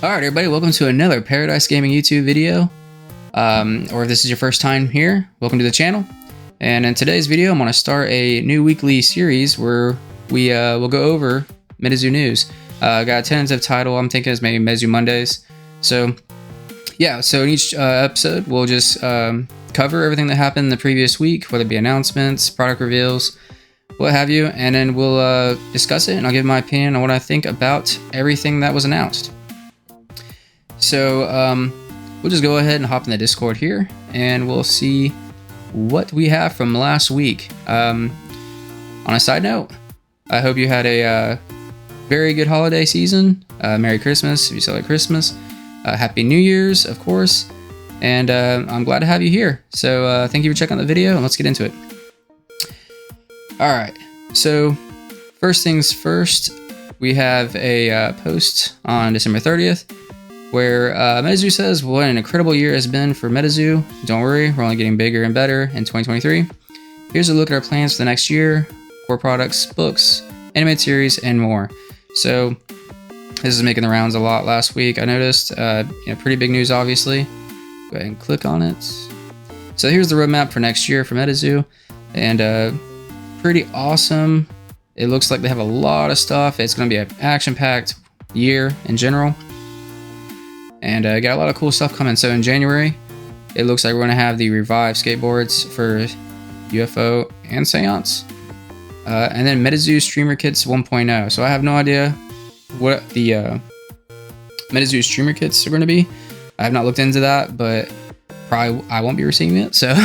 Alright everybody, welcome to another Paradise Gaming YouTube video. Or if this is your first time here, welcome to the channel. And in today's video, I'm going to start a new weekly series where we will go over MetaZoo news. Got a tentative title, I'm thinking it's maybe MetaZoo Mondays. So yeah, so in each episode, we'll just cover everything that happened the previous week, whether it be announcements, product reveals, what have you, and then we'll discuss it and I'll give my opinion on what I think about everything that was announced. So we'll just go ahead and hop in the Discord here and we'll see what we have from last week. On a side note, I hope you had a very good holiday season. Merry Christmas if you celebrate Christmas. Happy New Year's, of course. And I'm glad to have you here. So thank you for checking out the video and let's get into it. Alright, so first things first, we have a post on December 30th. Where MetaZoo says what an incredible year has been for MetaZoo. Don't worry, we're only getting bigger and better in 2023. Here's a look at our plans for the next year, core products, books, animated series, and more. So this is making the rounds a lot last week. I noticed pretty big news, obviously. Go ahead and click on it. So here's the roadmap for next year for MetaZoo, and pretty awesome. It looks like they have a lot of stuff. It's going to be an action-packed year in general. And got a lot of cool stuff coming. So in January, it looks like we're going to have the revived skateboards for UFO and Seance. And then MetaZoo Streamer Kits 1.0. So I have no idea what the MetaZoo Streamer Kits are going to be. I have not looked into that, but probably I won't be receiving it. So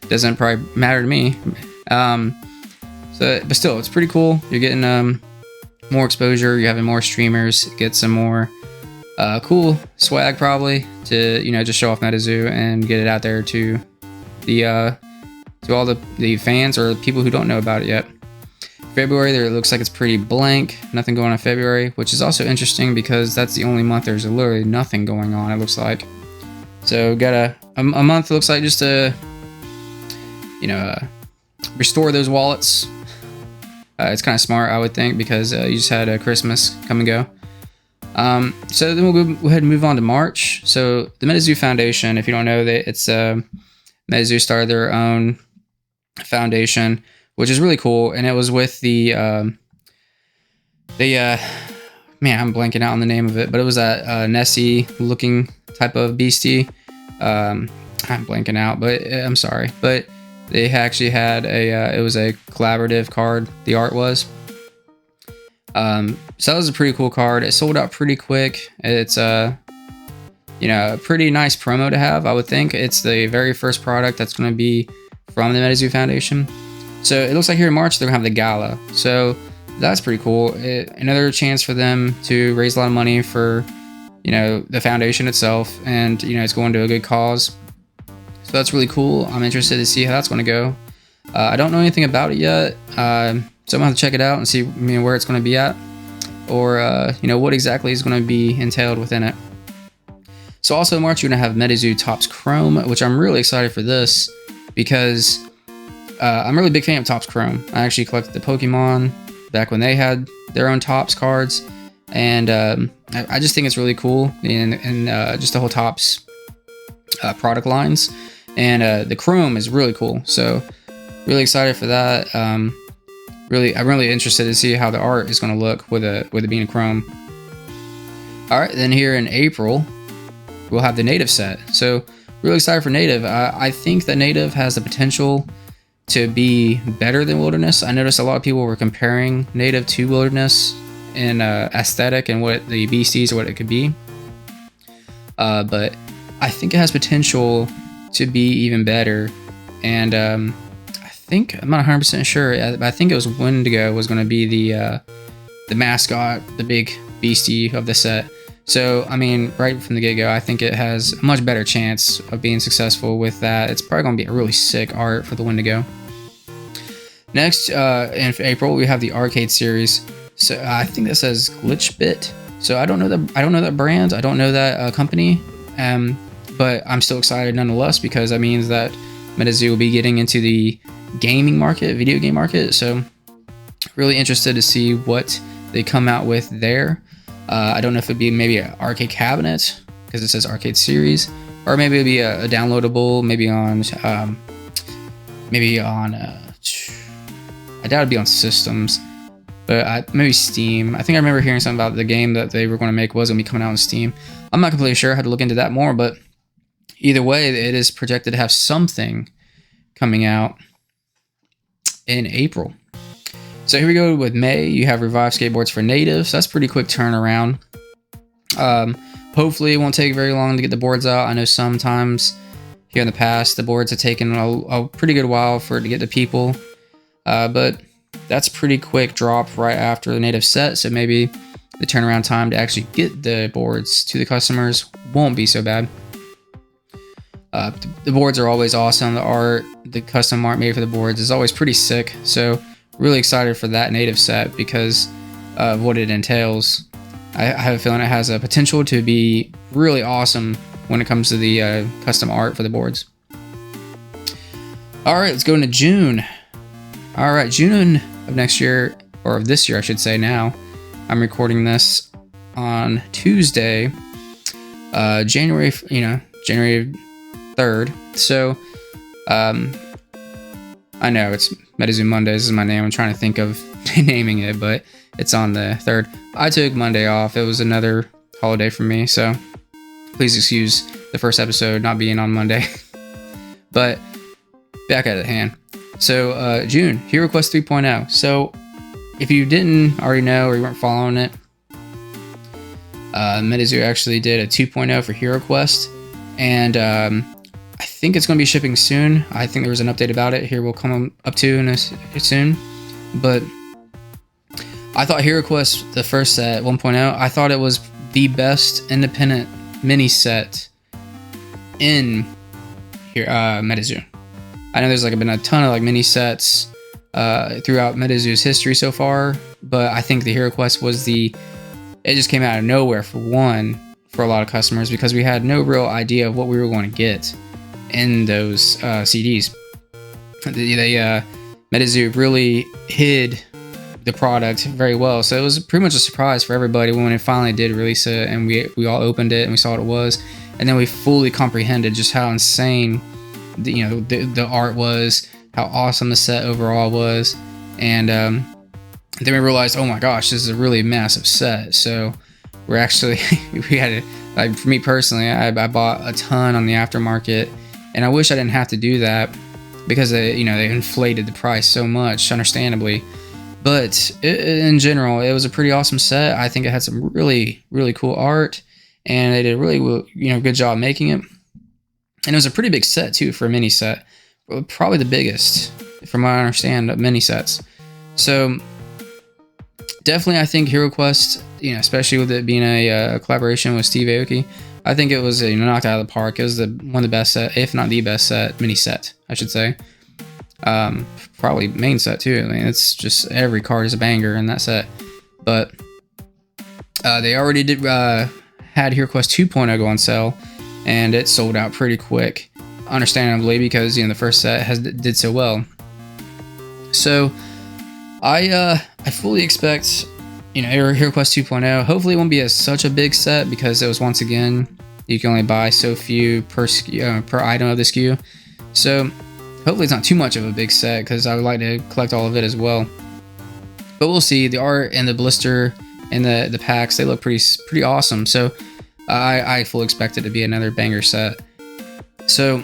doesn't probably matter to me. But still, it's pretty cool. You're getting more exposure. You're having more streamers. Get some more cool swag probably to just show off MetaZoo and get it out there to the to all the fans or people who don't know about it yet. February, there looks like it's pretty blank, nothing going on in February, which is also interesting because that's the only month there's literally nothing going on, it looks like. So got a month, looks like, just to restore those wallets. It's kind of smart, I would think, because you just had a Christmas come and go. So then we'll go ahead and move on to March. So the MetaZoo Foundation, if you don't know, that it's MetaZoo started their own foundation, which is really cool, and it was with the man, I'm blanking out on the name of it, but it was that Nessie looking type of beastie. I'm blanking out, but I'm sorry, but they actually had it was a collaborative card, the art was. So that was a pretty cool card. It sold out pretty quick. It's a pretty nice promo to have, I would think. It's the very first product that's going to be from the MetaZoo Foundation. So it looks like here in March they're going to have the gala. So that's pretty cool. Another chance for them to raise a lot of money for the foundation itself, and it's going to a good cause. So that's really cool. I'm interested to see how that's going to go. I don't know anything about it yet. So I'm gonna have to check it out and see where it's going to be at, or what exactly is going to be entailed within it. So also in March, you're going to have MetaZoo Topps Chrome, which I'm really excited for this because I'm a really big fan of Topps Chrome. I actually collected the Pokemon back when they had their own Topps cards, and I just think it's really cool, and just the whole Topps product lines, and the Chrome is really cool. So really excited for that. I'm really interested to see how the art is going to look with it being Chrome. All right, then here in April, we'll have the Native set. So really excited for Native. I think that Native has the potential to be better than Wilderness. I noticed a lot of people were comparing Native to Wilderness in aesthetic and what the beasties or what it could be. But I think it has potential to be even better. And I'm not 100% sure. I think it was Wendigo was going to be the mascot, the big beastie of the set. So, I mean, right from the get-go, I think it has a much better chance of being successful with that. It's probably going to be a really sick art for the Wendigo. Next, in April, we have the arcade series. So I think that says Glitchbit. So I don't know that brand. I don't know that company. But I'm still excited nonetheless because that means that MetaZoo will be getting into the gaming market, video game market. So really interested to see what they come out with there. I don't know if it'd be maybe an arcade cabinet because it says arcade series, or maybe it'd be a downloadable, maybe on I doubt it'd be on systems, but maybe Steam. I think I remember hearing something about the game that they were going to make was going to be coming out on Steam. I'm not completely sure. I had to look into that more, but either way, it is projected to have something coming out in April. So here we go with May. You have Revive Skateboards for natives. That's pretty quick turnaround. Hopefully it won't take very long to get the boards out. I know sometimes here in the past the boards have taken a pretty good while for it to get to people, but that's pretty quick drop right after the native set. So maybe the turnaround time to actually get the boards to the customers won't be so bad. The boards are always awesome. The art, the custom art made for the boards is always pretty sick. So really excited for that native set because of what it entails. I have a feeling it has a potential to be really awesome when it comes to the custom art for the boards. All right, let's go into June. All right, June of next year, or of this year, I should say now. I'm recording this on Tuesday, January 3rd. So, I know it's MetaZoo Mondays is my name. I'm trying to think of naming it, but it's on the 3rd. I took Monday off. It was another holiday for me, so please excuse the first episode not being on Monday. But back at hand. So June, Hiroquest 3.0. So if you didn't already know or you weren't following it, MetaZoo actually did a 2.0 for Hiroquest, and I think it's going to be shipping soon. I think there was an update about it. Here we'll come up to soon. But I thought Hiroquest, the first set, 1.0, I thought it was the best independent mini set in here MetaZoo. I know there's been a ton of mini sets throughout MetaZoo's history so far, but I think the Hiroquest was it just came out of nowhere for a lot of customers because we had no real idea of what we were going to get in those CDs. MetaZoo really hid the product very well, so it was pretty much a surprise for everybody when it finally did release it, and we all opened it and we saw what it was, and then we fully comprehended just how insane the art was, how awesome the set overall was, and then we realized, oh my gosh, this is a really massive set. So we're actually we had to, for me personally, I bought a ton on the aftermarket. And I wish I didn't have to do that because they inflated the price so much, understandably. But in general, it was a pretty awesome set. I think it had some really, really cool art, and they did a really good job making it. And it was a pretty big set too for a mini set, probably the biggest, from what I understand, of mini sets. So definitely, I think Hiroquest, especially with it being a collaboration with Steve Aoki, I think it was knocked out of the park. It was one of the best set, if not the best mini set, I should say. Probably main set too. I mean, it's just every card is a banger in that set. But they already had Hiroquest 2.0 go on sale, and it sold out pretty quick, understandably, because the first set did so well. So I fully expect Hiroquest 2.0. Hopefully it won't be such a big set because it was, once again, you can only buy so few per item of the SKU. So hopefully it's not too much of a big set because I would like to collect all of it as well. But we'll see. The art and the blister and the packs, they look pretty awesome. So I fully expect it to be another banger set. So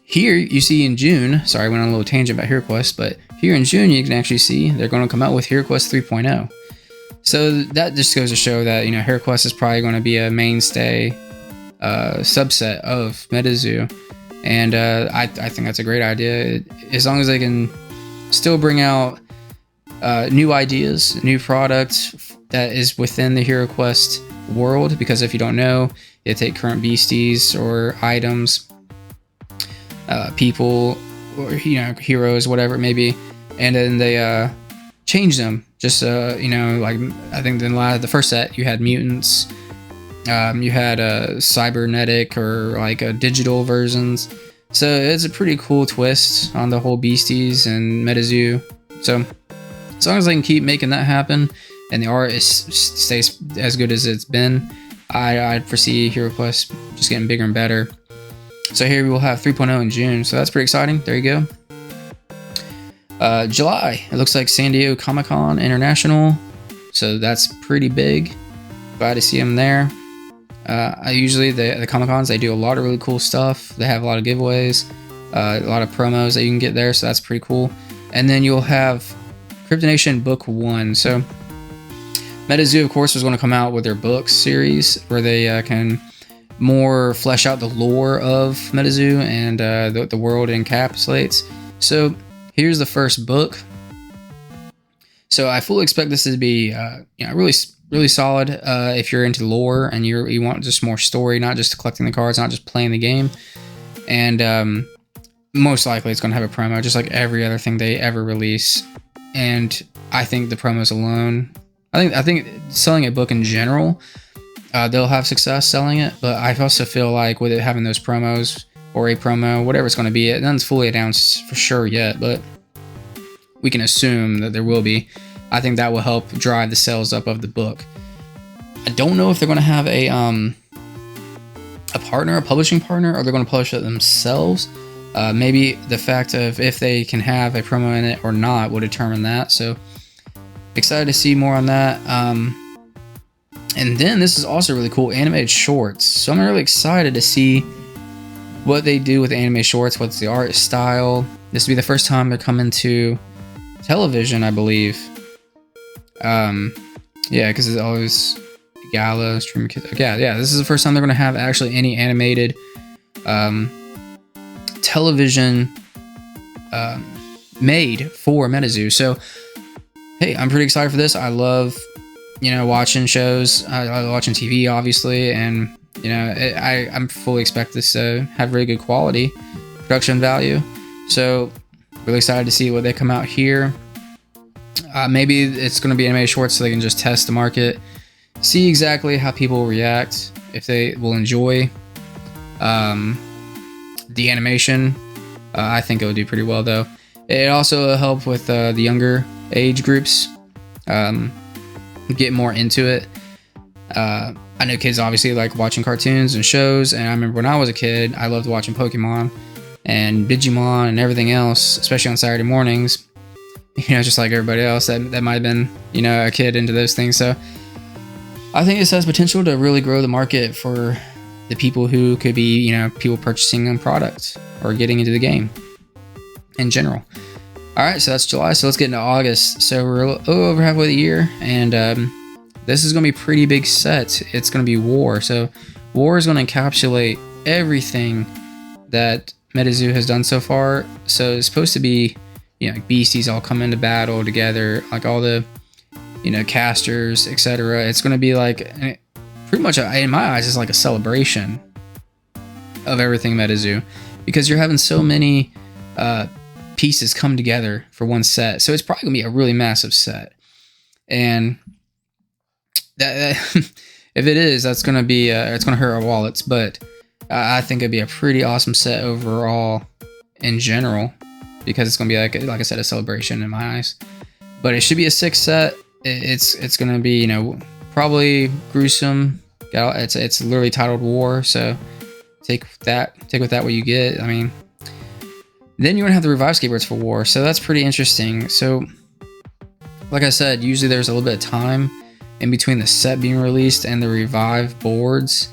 here you see in June, sorry, I went on a little tangent about Hiroquest, but here in June you can actually see they're going to come out with Hiroquest 3.0. So that just goes to show that Hiroquest is probably going to be a mainstay subset of MetaZoo, and I think that's a great idea, as long as they can still bring out new ideas, new products that is within the Hiroquest world. Because if you don't know, they take current beasties or items, people, or heroes, whatever it may be, and then they change them. Just I think the first set you had mutants, you had cybernetic or digital versions. So it's a pretty cool twist on the whole beasties and MetaZoo. So as long as they can keep making that happen, and the art stays as good as it's been, I foresee Hiroquest just getting bigger and better. So here we will have 3.0 in June, so that's pretty exciting. There you go. July, it looks like San Diego Comic-Con International, so that's pretty big. Glad to see them there. I usually, the Comic-Cons, they do a lot of really cool stuff. They have a lot of giveaways, a lot of promos that you can get there, so that's pretty cool. And then you'll have Kryptonation Book 1. So MetaZoo, of course, was going to come out with their books series where they can more flesh out the lore of MetaZoo and the world it encapsulates. So here's the first book. So I fully expect this to be really solid if you're into lore and you want just more story, not just collecting the cards, not just playing the game. And most likely it's going to have a promo, just like every other thing they ever release. And I think the promos alone, I think selling a book in general, they'll have success selling it. But I also feel like with it having those promos or a promo, whatever it's going to be, nothing's fully announced for sure yet, but we can assume that there will be. I think that will help drive the sales up of the book. I don't know if they're going to have a partner, a publishing partner, or they're going to publish it themselves. Maybe the fact of if they can have a promo in it or not will determine that. So excited to see more on that. And then this is also really cool, animated shorts. So I'm really excited to see what they do with the animated shorts. What's the art style? This will be the first time they're coming to television, I believe. Yeah, because it's always Gala, stream. Yeah, this is the first time they're going to have actually any animated television made for MetaZoo. So hey, I'm pretty excited for this. I love, watching shows. I love watching TV, obviously, and I'm fully expect this to have really good quality, production value. So really excited to see what they come out here. Maybe it's going to be animated shorts so they can just test the market, see exactly how people react, if they will enjoy the animation. I think it will do pretty well, though. It also will help with the younger age groups get more into it. I know kids obviously like watching cartoons and shows, and I remember when I was a kid, I loved watching Pokemon and Digimon and everything else, especially on Saturday mornings. Just like everybody else that might have been, a kid into those things. So I think this has potential to really grow the market for the people who could be, people purchasing a product or getting into the game in general. All right, so that's July. So let's get into August. So we're over halfway the year, and this is going to be a pretty big set. It's going to be War. So War is going to encapsulate everything that MetaZoo has done so far. So it's supposed to be, like beasties all come into battle together, like all the, casters, etc. It's going to be like pretty much, in my eyes, it's like a celebration of everything MetaZoo, because you're having so many pieces come together for one set. So it's probably gonna be a really massive set, and that if it is, that's gonna be it's gonna hurt our wallets. But I think it'd be a pretty awesome set overall in general, because it's gonna be like I said, a celebration in my eyes. But it should be a 6 set. It's gonna be probably gruesome. It's literally titled War, so take with that what you get. I mean, then you're gonna have the Revive skateboards for War, so that's pretty interesting. So like I said, usually there's a little bit of time in between the set being released and the Revive boards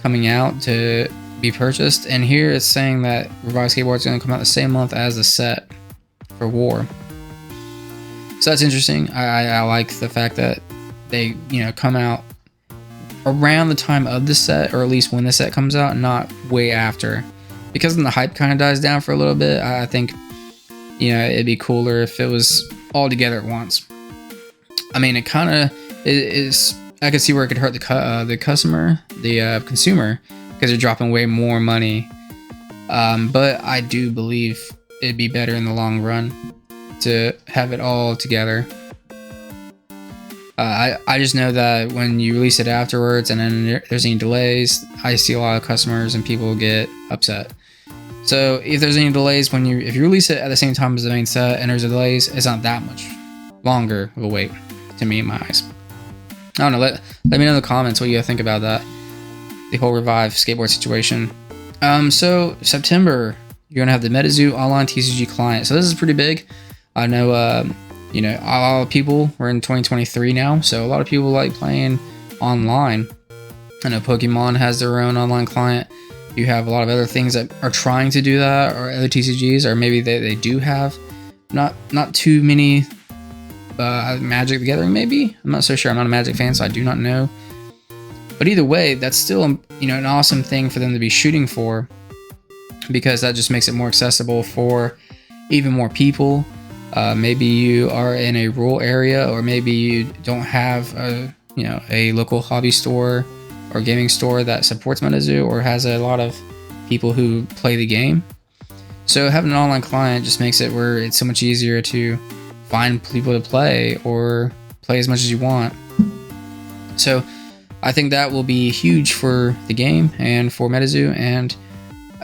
coming out to be purchased, and here it's saying that Revive skateboards are gonna come out the same month as the set for War. So that's interesting. I like the fact that they come out around the time of the set, or at least when the set comes out, not way after, because then the hype kind of dies down for a little bit. I think it'd be cooler if it was all together at once. I mean, it kind of is. I could see where it could hurt the consumer, because they're dropping way more money. But I do believe it'd be better in the long run to have it all together. I just know that when you release it afterwards and then there's any delays, I see a lot of customers and people get upset. So if there's any delays if you release it at the same time as the main set and there's delays, it's not that much longer of a wait. to me in my eyes. I don't know. Let me know in the comments what you think about that. The whole Revive skateboard situation. So September, you're gonna have the MetaZoo online TCG client. So this is pretty big. I know, you know, a lot of people. We're in 2023 now, so a lot of people like playing online. I know Pokemon has their own online client. You have a lot of other things that are trying to do that, or other TCGs, or maybe they do have. Not too many. Magic the Gathering, maybe. I'm not so sure. I'm not a Magic fan, so I do not know. But either way, that's still, you know, an awesome thing for them to be shooting for, because that just makes it more accessible for even more people. Maybe you are in a rural area, or maybe you don't have a local hobby store or gaming store that supports MetaZoo or has a lot of people who play the game. So having an online client just makes it where it's so much easier to find people to play or play as much as you want. So I think that will be huge for the game and for MetaZoo, and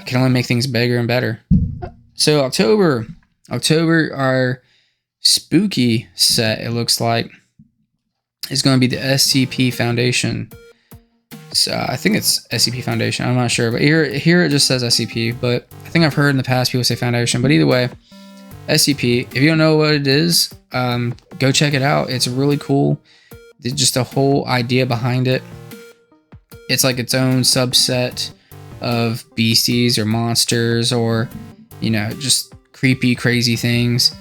can only make things bigger and better. So October, our spooky set, it looks like, is going to be the SCP Foundation. So I think it's SCP Foundation. I'm not sure, but here it just says SCP. But I think I've heard in the past people say Foundation. But either way, SCP. If you don't know what it is, go check it out. It's really cool. Just the whole idea behind it. It's like its own subset of beasties or monsters, or just creepy, crazy things.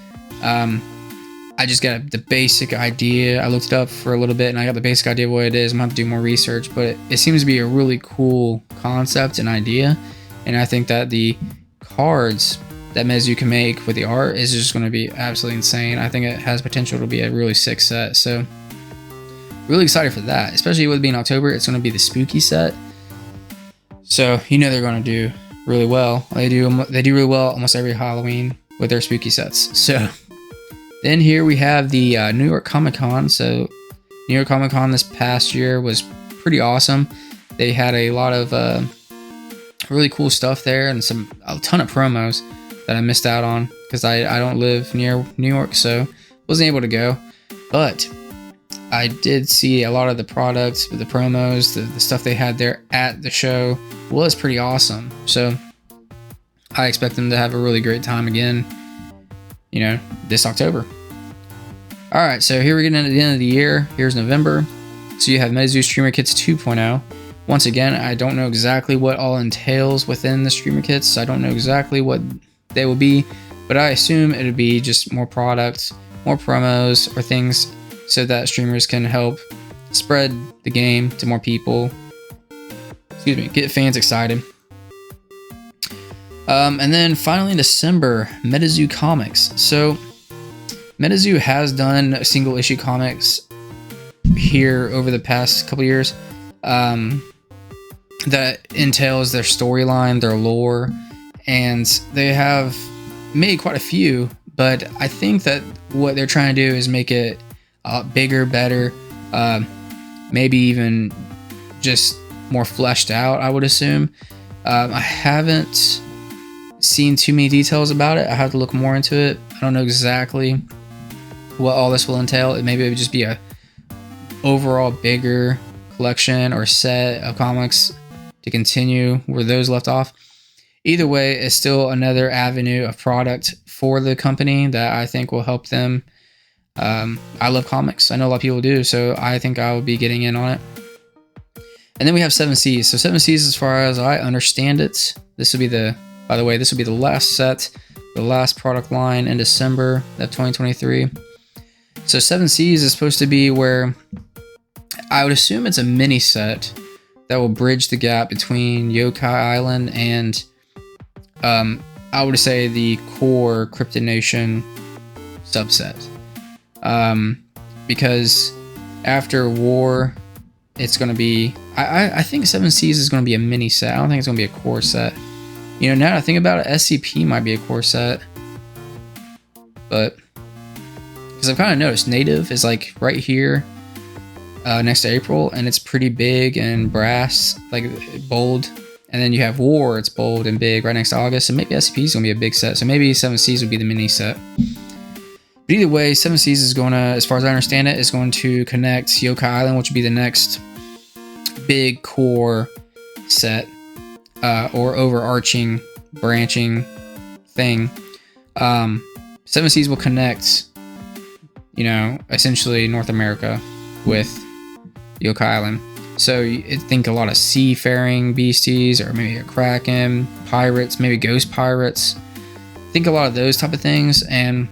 I just got the basic idea. I looked it up for a little bit and I got the basic idea of what it is. I'm gonna have to do more research, but it seems to be a really cool concept and idea. And I think that the cards that MetaZoo can make with the art is just going to be absolutely insane. I think it has potential to be a really sick set. So really excited for that, especially with it being October. It's going to be the spooky set. So they're going to do really well. They do really well almost every Halloween with their spooky sets. So then here we have the New York Comic Con. So New York Comic Con this past year was pretty awesome. They had a lot of really cool stuff there, and a ton of promos that I missed out on because I don't live near New York, so wasn't able to go. But I did see a lot of the products, the promos, the stuff they had there at the show was pretty awesome. So I expect them to have a really great time again, this October. All right, so here we're getting into the end of the year. Here's November. So you have MetaZoo Streamer Kits 2.0. Once again, I don't know exactly what all entails within the Streamer Kits. So I don't know exactly what they will be, but I assume it'll be just more products, more promos, or things so that streamers can help spread the game to more people. Get fans excited. And then finally in December, MetaZoo Comics. So MetaZoo has done single issue comics here over the past couple years that entails their storyline, their lore, and they have made quite a few, but I think that what they're trying to do is make it bigger, better, maybe even just more fleshed out, I would assume. I haven't seen too many details about it. I have to look more into it. I don't know exactly what all this will entail. Maybe it would just be a overall bigger collection or set of comics to continue where those left off. Either way, it's still another avenue of product for the company that I think will help them. I love comics. I know a lot of people do, so I think I will be getting in on it. And then we have 7 Seas. So 7 Seas, as far as I understand it, this will be the last set, the last product line in December of 2023. So 7 Seas is supposed to be where I would assume it's a mini set that will bridge the gap between Yokai Island and I would say the core Cryptid Nation subset. Because after War, it's going to be... I think 7 Seas is going to be a mini set. I don't think it's going to be a core set. Now that I think about it, SCP might be a core set. But... because I've kind of noticed Native is like right here next to April, and it's pretty big and brass, like bold. And then you have War, it's bold and big right next to August. So maybe SCP is going to be a big set. So maybe 7 Seas would be the mini set. But either way, Seven Seas is going to, as far as I understand it, is going to connect Yokai Island, which would be the next big core set or overarching branching thing. Seven Seas will connect, you know, essentially North America with Yokai Island. So you think a lot of seafaring beasties, or maybe a kraken, pirates, maybe ghost pirates. Think a lot of those type of things, and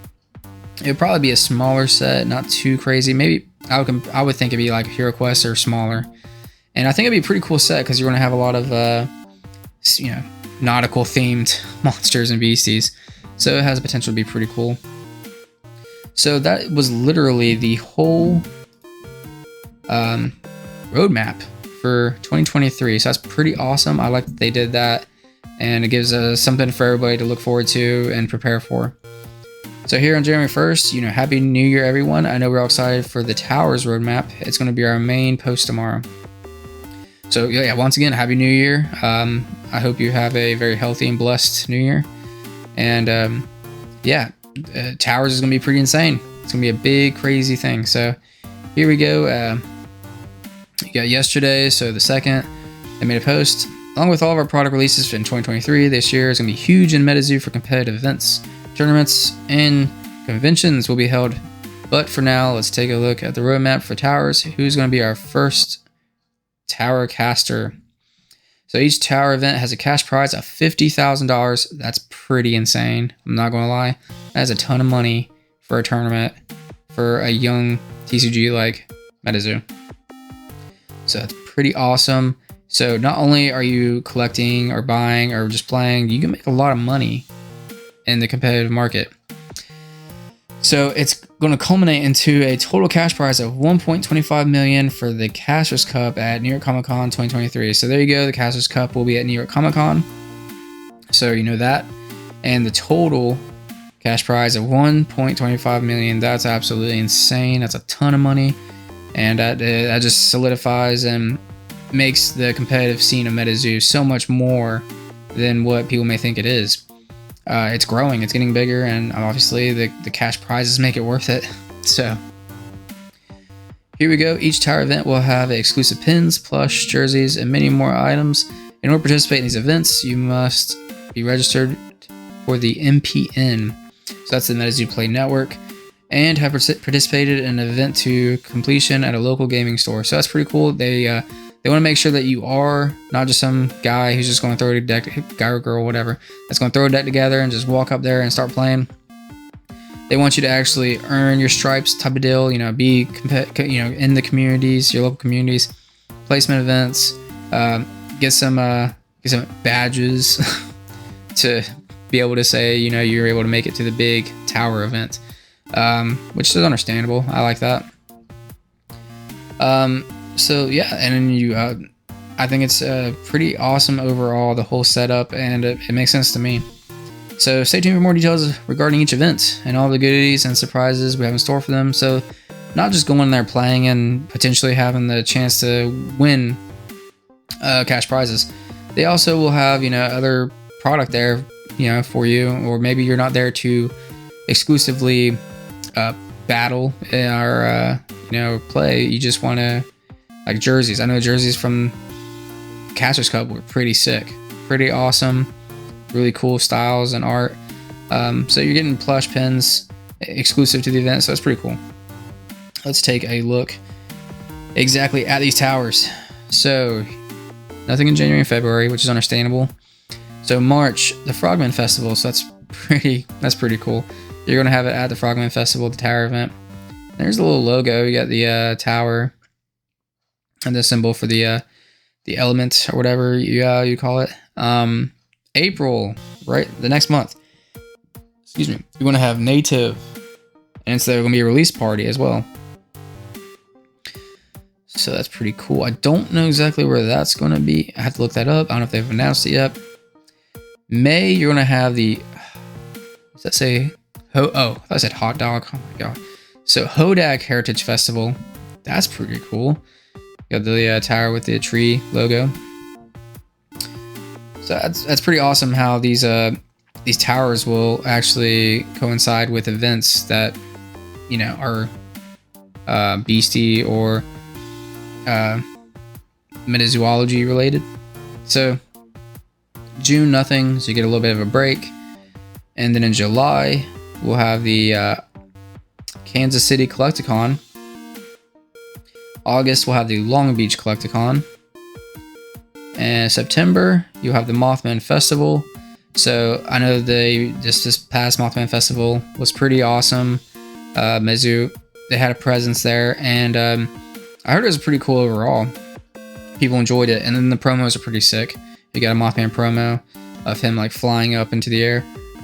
it would probably be a smaller set, not too crazy. Maybe I would think it'd be like Hiroquest or smaller. And I think it'd be a pretty cool set because you're going to have a lot of, you know, nautical themed monsters and beasties. So it has the potential to be pretty cool. So that was literally the whole roadmap for 2023. So that's pretty awesome. I like that they did that, and it gives something for everybody to look forward to and prepare for. So here on January 1st, you know, Happy New Year, everyone. I know we're all excited for the Towers roadmap. It's going to be our main post tomorrow. So yeah, once again, Happy New Year. I hope you have a very healthy and blessed New Year. And yeah, Towers is going to be pretty insane. It's going to be a big, crazy thing. So here we go. You got yesterday, so the 2nd, they made a post. Along with all of our product releases in 2023, this year is going to be huge in MetaZoo for competitive events. Tournaments and conventions will be held. But for now, let's take a look at the roadmap for Towers. Who's going to be our first Tower caster? So each Tower event has a cash prize of $50,000. That's pretty insane. I'm not going to lie. That is a ton of money for a tournament for a young TCG like MetaZoo. So that's pretty awesome. So not only are you collecting or buying or just playing, you can make a lot of money in the competitive market. So it's going to culminate into a total cash prize of $1.25 million for the Casters Cup at New York Comic Con 2023. So there you go. The Casters Cup will be at New York Comic Con. So you know that. And the total cash prize of $1.25 million. That's absolutely insane. That's a ton of money. And that just solidifies and makes the competitive scene of MetaZoo so much more than what people may think it is. It's growing, it's getting bigger, and obviously the cash prizes make it worth it. So here we go. Each Tower event will have exclusive pins, plush, jerseys, and many more items. In order to participate in these events, you must be registered for the MPN. So that's the MetaZoo Play Network, and have participated in an event to completion at a local gaming store. So that's pretty cool. They want to make sure that you are not just some guy who's just going to throw a deck, guy or girl, whatever, that's going to throw a deck together and just walk up there and start playing. They want you to actually earn your stripes type of deal, you know, be in the communities, your local communities, placement events, get some badges to be able to say, you know, you're able to make it to the big Tower event, which is understandable. I like that. So yeah, and then you, I think it's pretty awesome overall, the whole setup, and it makes sense to me. So stay tuned for more details regarding each event and all the goodies and surprises we have in store for them. So not just going there playing and potentially having the chance to win cash prizes. They also will have, you know, other product there, you know, for you, or maybe you're not there to exclusively battle or you know, play. You just want to, like, jerseys. I know jerseys from Casters Cup were pretty sick, pretty awesome, really cool styles and art. So you're getting plush pins exclusive to the event, so that's pretty cool. Let's take a look exactly at these towers. So nothing in January and February, which is understandable. So March, the Frogman Festival. So that's pretty cool. You're gonna have it at the Frogman Festival, the tower event. There's a little logo. You got the tower and the symbol for the element or whatever you call it. April, right? The next month. Excuse me. You're gonna have Native, and it's gonna be a release party as well. So that's pretty cool. I don't know exactly where that's gonna be. I have to look that up. I don't know if they've announced it yet. May, you're gonna have the. Does that say? Oh, I thought I said hot dog. Oh my god. So Hodag Heritage Festival. That's pretty cool. You got the tower with the tree logo. So that's pretty awesome how these towers will actually coincide with events that you know, are beastie or metazoology related. So June, nothing, so you get a little bit of a break. And then in July, we'll have the Kansas City Collecticon. August, we'll have the Long Beach Collecticon. And September, you'll have the Mothman Festival. So I know this past Mothman Festival was pretty awesome. MetaZoo, they had a presence there, and I heard it was pretty cool overall. People enjoyed it, and then the promos are pretty sick. You got a Mothman promo of him like flying up into the air.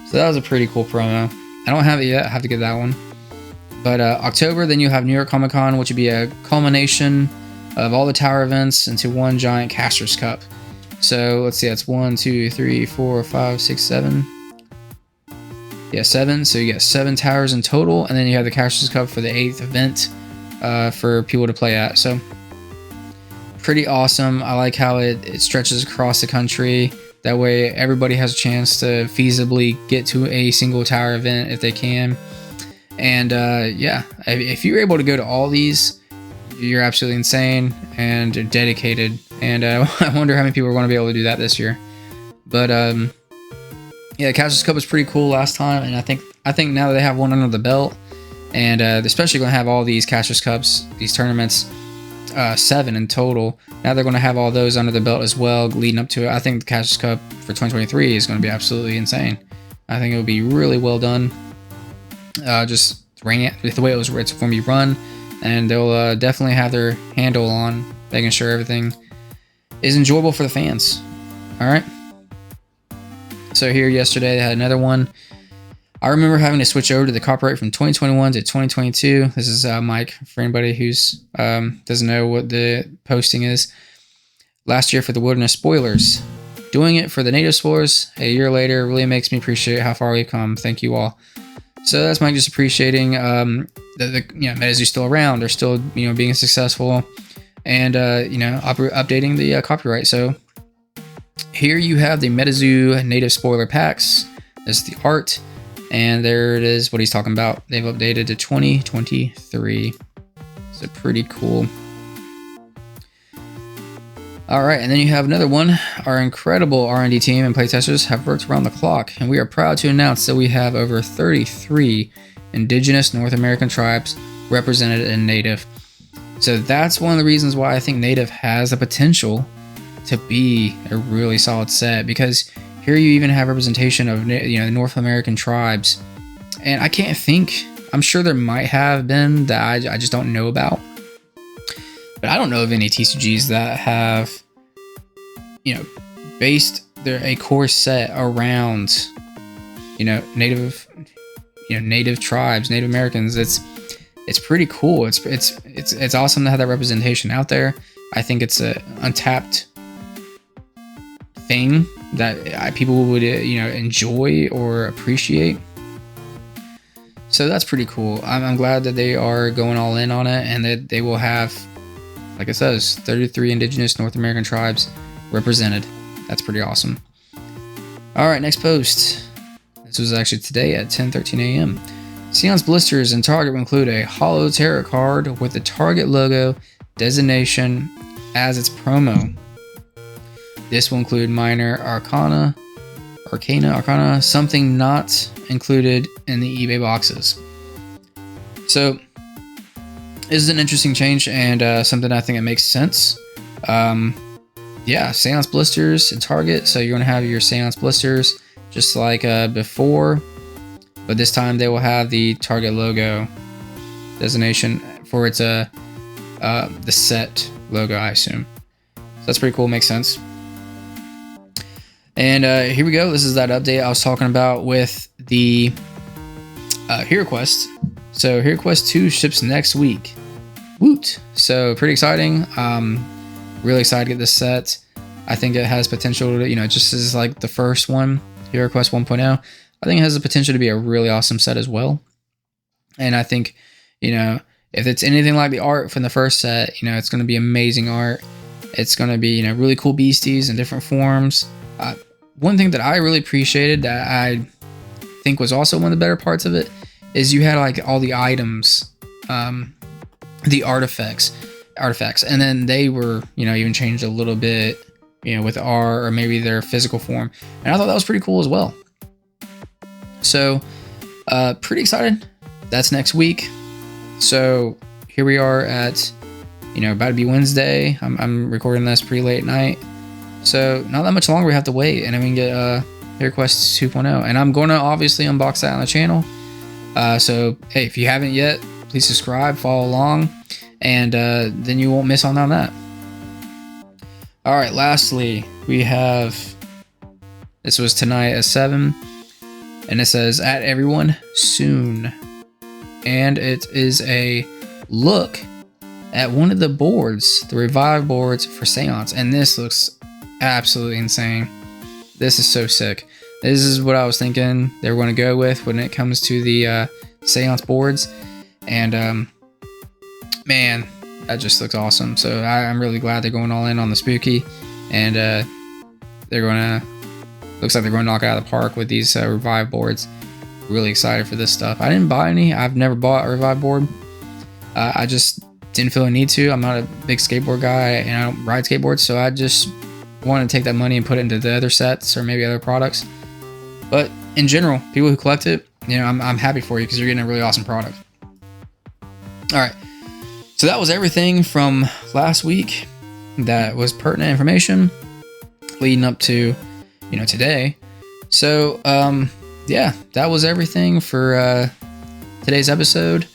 So that was a pretty cool promo. I don't have it yet. I have to get that one. But October, then you have New York Comic Con, which would be a culmination of all the tower events into one giant Caster's Cup. So let's see, that's 1, 2, 3, 4, 5, 6, 7. Yeah, 7. So you got 7 towers in total, and then you have the Caster's Cup for the 8th event for people to play at. So pretty awesome. I like how it stretches across the country. That way everybody has a chance to feasibly get to a single tower event if they can. And yeah, if you're able to go to all these, you're absolutely insane and dedicated. And I wonder how many people are going to be able to do that this year. But yeah, Caster's Cup was pretty cool last time, and I think now that they have one under the belt, and they're especially going to have all these Caster's Cups, these tournaments, 7 in total. Now they're going to have all those under the belt as well, leading up to it. I think the Caster's Cup for 2023 is going to be absolutely insane. I think it will be really well done. Just with the way it's going to be run, and they'll definitely have their handle on making sure everything is enjoyable for the fans. All right. So here yesterday they had another one. I remember having to switch over to the copyright from 2021 to 2022. This is Mike, for anybody who's doesn't know what the posting is. Last year for the Wilderness Spoilers. Doing it for the Native Spoilers a year later really makes me appreciate how far we've come. Thank you all. So that's Mike just appreciating that the MetaZoo's still around. They're still being successful, and updating the copyright. So here you have the MetaZoo Native Spoiler packs. This is the art, and there it is. What he's talking about. They've updated to 2023. So pretty cool. All right, and then you have another one. Our incredible R&D team and playtesters have worked around the clock, and we are proud to announce that we have over 33 indigenous North American tribes represented in Native. So that's one of the reasons why I think Native has the potential to be a really solid set, because here you even have representation of the North American tribes, and I can't think. I'm sure there might have been that I just don't know about. But I don't know of any TCGs that have, based a core set around, native tribes, Native Americans. It's pretty cool. It's awesome to have that representation out there. I think it's an untapped thing that people would, enjoy or appreciate. So that's pretty cool. I'm glad that they are going all in on it, and that they will have, like it says, 33 indigenous North American tribes represented. That's pretty awesome. All right, next post. This was actually today at 10:13 a.m. Seance blisters in Target will include a hollow tarot card with the Target logo designation as its promo. This will include minor arcana, something not included in the eBay boxes. So this is an interesting change, and something I think it makes sense. Yeah, Seance blisters in Target. So you're going to have your Seance blisters just like before, but this time they will have the Target logo designation for its the set logo, I assume. So that's pretty cool. Makes sense. And here we go. This is that update I was talking about with the Hiroquest. So Hiroquest 2 ships next week. Woot! So pretty exciting. Really excited to get this set. I think it has potential to, just as like the first one, Hiroquest 1.0, I think it has the potential to be a really awesome set as well. And I think, if it's anything like the art from the first set, it's going to be amazing art. It's going to be, really cool beasties in different forms. One thing that I really appreciated that I think was also one of the better parts of it is you had like all the items, the artifacts, and then they were, you know, even changed a little bit, you know, with R or maybe their physical form. And I thought that was pretty cool as well. So pretty excited. That's next week. So here we are at, you know, about to be Wednesday. I'm recording this pretty late at night. So not that much longer we have to wait, and then we can get Hiroquest 2.0. And I'm going to obviously unbox that on the channel. So hey, if you haven't yet, please subscribe, follow along, and then you won't miss out on that. All right, lastly, we have, this was tonight at 7, and it says, at everyone soon. And it is a look at one of the boards, the Revive boards for Seance, and this looks absolutely insane. This is so sick. This is what I was thinking they were going to go with when it comes to the Seance boards, and man, that just looks awesome. So I'm really glad they're going all in on the spooky, and they're gonna, looks like they're going to knock it out of the park with these Revive boards. Really excited for this stuff. I didn't buy any. I've never bought a Revive board. I just didn't feel a need to. I'm not a big skateboard guy, and I don't ride skateboards, so I just wanted to take that money and put it into the other sets or maybe other products. But in general, people who collect it, you know, I'm happy for you because you're getting a really awesome product. All right, so that was everything from last week that was pertinent information leading up to, you know, today. So yeah, that was everything for today's episode.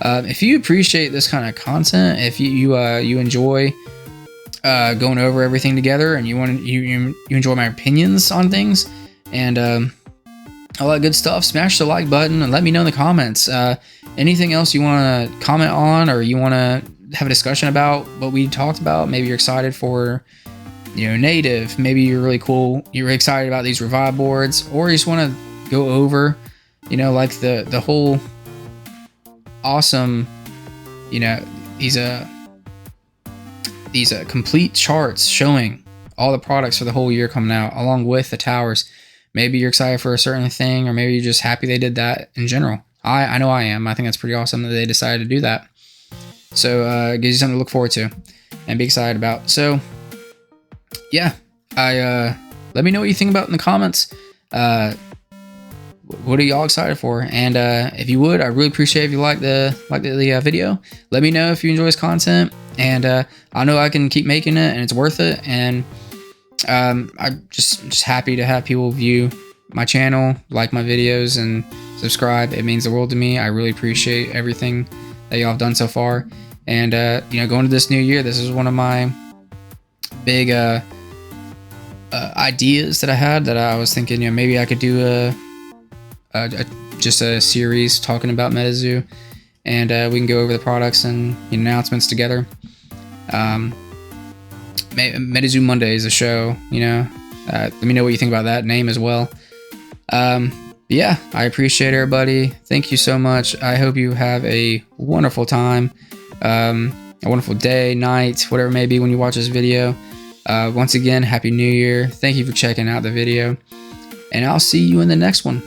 If you appreciate this kind of content, if you enjoy going over everything together, and you enjoy my opinions on things and all that good stuff, smash the like button and let me know in the comments. Anything else you want to comment on, or you want to have a discussion about what we talked about? Maybe you're excited for, you know, native. Maybe you're really cool. You're excited about these Revive boards, or you just want to go over, you know, like the whole awesome, you know, these complete charts showing all the products for the whole year coming out, along with the towers. Maybe you're excited for a certain thing, or maybe you're just happy they did that in general. I know I am. I think that's pretty awesome that they decided to do that. So it gives you something to look forward to and be excited about. So yeah, let me know what you think about in the comments. What are y'all excited for? And if you would, I really appreciate if you like the video. Let me know if you enjoy this content, and I know I can keep making it, and it's worth it. And I'm just happy to have people view my channel, like my videos, and subscribe. It means the world to me. I really appreciate everything that y'all have done so far. And you know, going to this new year, this is one of my big ideas that I had, that I was thinking, you know, maybe I could do just a series talking about MetaZoo, and we can go over the products and announcements together. MetaZoo Monday is a show, you know. Let me know what you think about that name as well. Yeah, I appreciate everybody. Thank you so much. I hope you have a wonderful time, a wonderful day, night, whatever it may be when you watch this video. Once again, Happy New Year. Thank you for checking out the video, and I'll see you in the next one.